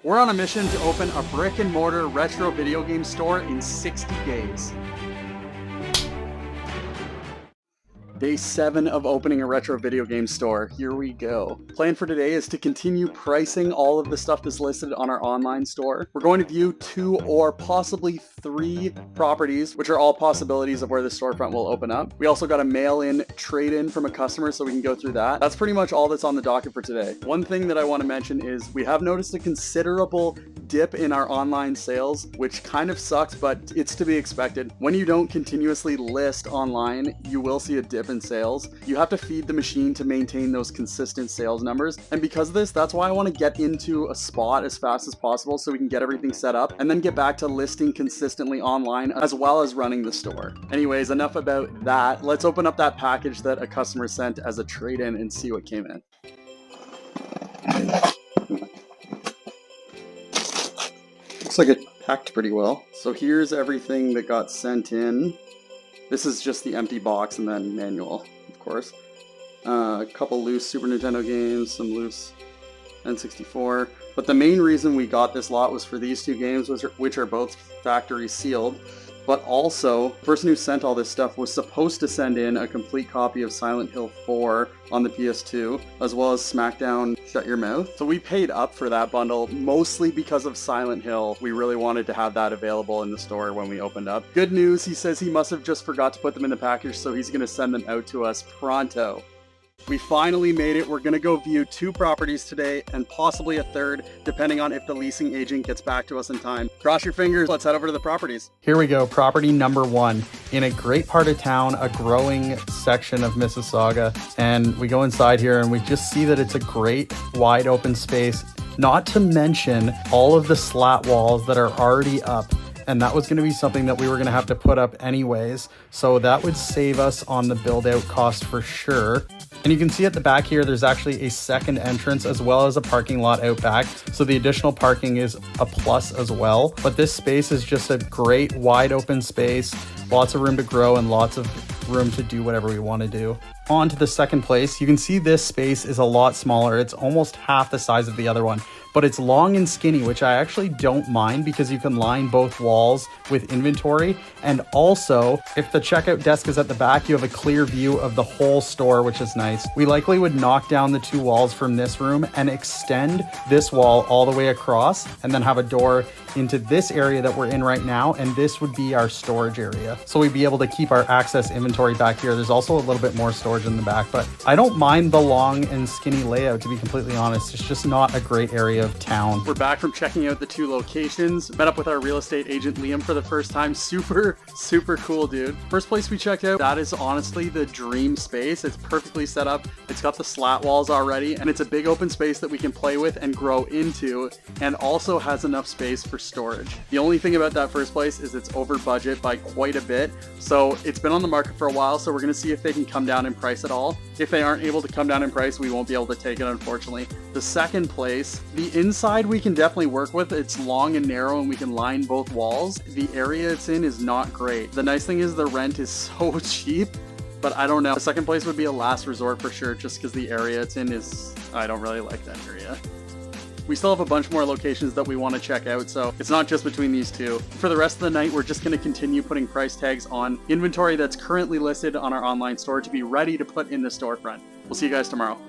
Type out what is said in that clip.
We're on a mission to open a brick and mortar retro video game store in 60 days. Day 7 of opening a retro video game store. Here we go. Plan for today is to continue pricing all of the stuff that's listed on our online store. We're going to view 2 or possibly 3 properties, which are all possibilities of where the storefront will open up. We also got a mail-in trade-in from a customer, so we can go through that. That's pretty much all that's on the docket for today. One thing that I want to mention is we have noticed a considerable dip in our online sales, which kind of sucks, but it's to be expected. When you don't continuously list online, you will see a dip in sales. You have to feed the machine to maintain those consistent sales numbers. And because of this, that's why I want to get into a spot as fast as possible so we can get everything set up and then get back to listing consistently online as well as running the store. Anyways, enough about that. Let's open up that package that a customer sent as a trade-in and see what came in. Looks like it packed pretty well. So here's everything that got sent in. This is just the empty box and then manual, of course. A couple loose Super Nintendo games, some loose N64. But the main reason we got this lot was for these 2 games, which are both factory sealed. But also, the person who sent all this stuff was supposed to send in a complete copy of Silent Hill 4 on the PS2, as well as SmackDown Shut Your Mouth. So we paid up for that bundle, mostly because of Silent Hill. We really wanted to have that available in the store when we opened up. Good news, he says he must have just forgot to put them in the package, so he's going to send them out to us pronto. We finally made it. We're going to go view 2 properties today and possibly a 3rd, depending on if the leasing agent gets back to us in time. Cross your fingers. Let's head over to the properties. Here we go. Property number 1 in a great part of town, a growing section of Mississauga. And we go inside here and we just see that it's a great wide open space, not to mention all of the slat walls that are already up. And that was going to be something that we were going to have to put up anyways. So that would save us on the build out cost for sure. And you can see at the back here, there's actually a second entrance as well as a parking lot out back. So the additional parking is a plus as well. But this space is just a great wide open space, lots of room to grow and lots of room to do whatever we want to do. On to the second place, you can see this space is a lot smaller. It's almost half the size of the other one, but it's long and skinny, which I actually don't mind because you can line both walls with inventory. And also, if the checkout desk is at the back, you have a clear view of the whole store, which is nice. We likely would knock down the 2 walls from this room and extend this wall all the way across and then have a door into this area that we're in right now, and this would be our storage area. So we'd be able to keep our access inventory back here. There's also a little bit more storage in the back, but I don't mind the long and skinny layout, to be completely honest. It's just not a great area of town. We're back from checking out the 2 locations. Met up with our real estate agent Liam for the first time. Super cool dude. First place we checked out, that is honestly the dream space. It's perfectly set up. It's got the slat walls already, and it's a big open space that we can play with and grow into, and also has enough space for storage. The only thing about that first place is it's over budget by quite a bit. So it's been on the market for a while, so we're going to see if they can come down in price at all. If they aren't able to come down in price, we won't be able to take it, unfortunately. The second place, the inside we can definitely work with. It's long and narrow and we can line both walls. The area it's in is not great. The nice thing is the rent is so cheap, but I don't know. The second place would be a last resort for sure, just because the area it's in is, I don't really like that area. We still have a bunch more locations that we want to check out, so it's not just between these 2. For the rest of the night, we're just going to continue putting price tags on inventory that's currently listed on our online store to be ready to put in the storefront. We'll see you guys tomorrow.